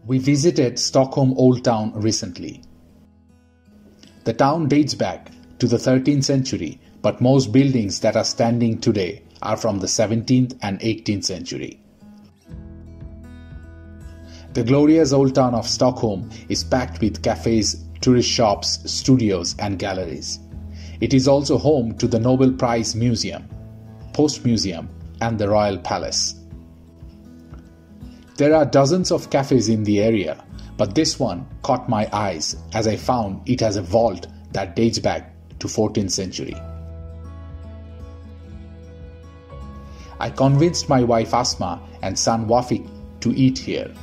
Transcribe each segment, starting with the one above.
We visited Stockholm Old Town recently. The town dates back to the 13th century, but most buildings that are standing today are from the 17th and 18th century. The glorious old town of Stockholm is packed with cafes, tourist shops, studios and galleries. It is also home to the Nobel Prize Museum, Post Museum and the Royal Palace. There are dozens of cafes in the area, but this one caught my eyes as I found it has a vault that dates back to 14th century. I convinced my wife Asma and son Wafik to eat here.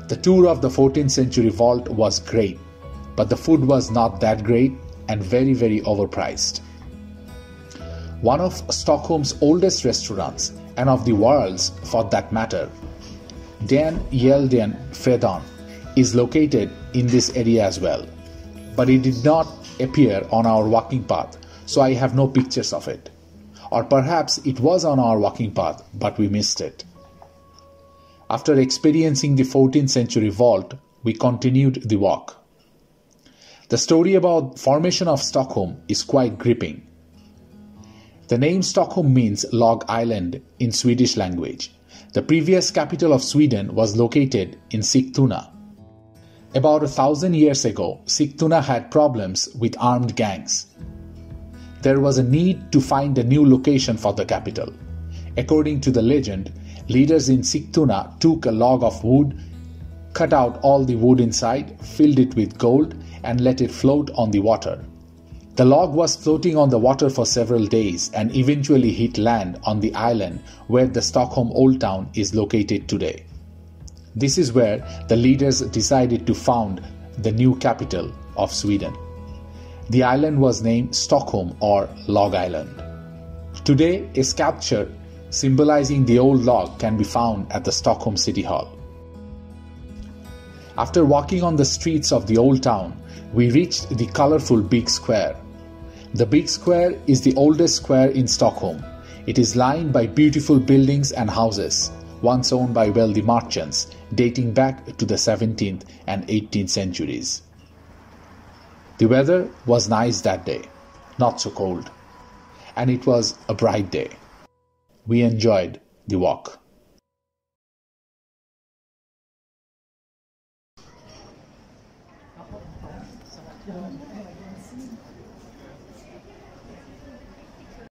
The tour of the 14th century vault was great, but the food was not that great and very overpriced. One of Stockholm's oldest restaurants, and of the world's for that matter, Den Gyldene Freden, is located in this area as well, but it did not appear on our walking path, so I have no pictures of it. Or perhaps it was on our walking path, but we missed it. After experiencing the 14th century vault, we continued the walk. The story about formation of Stockholm is quite gripping. The name Stockholm means log island in Swedish language. The previous capital of Sweden was located in Sigtuna. About 1,000 years ago, Sigtuna had problems with armed gangs. There was a need to find a new location for the capital. According to the legend, leaders in Sigtuna took a log of wood, cut out all the wood inside, filled it with gold, and let it float on the water. The log was floating on the water for several days and eventually hit land on the island where the Stockholm Old Town is located today. This is where the leaders decided to found the new capital of Sweden. The island was named Stockholm or Log Island. Today, a sculpture symbolizing the old log can be found at the Stockholm City Hall. After walking on the streets of the old town, we reached the colorful Big Square. The Big Square is the oldest square in Stockholm. It is lined by beautiful buildings and houses, once owned by wealthy merchants, dating back to the 17th and 18th centuries. The weather was nice that day, not so cold, and it was a bright day. We enjoyed the walk.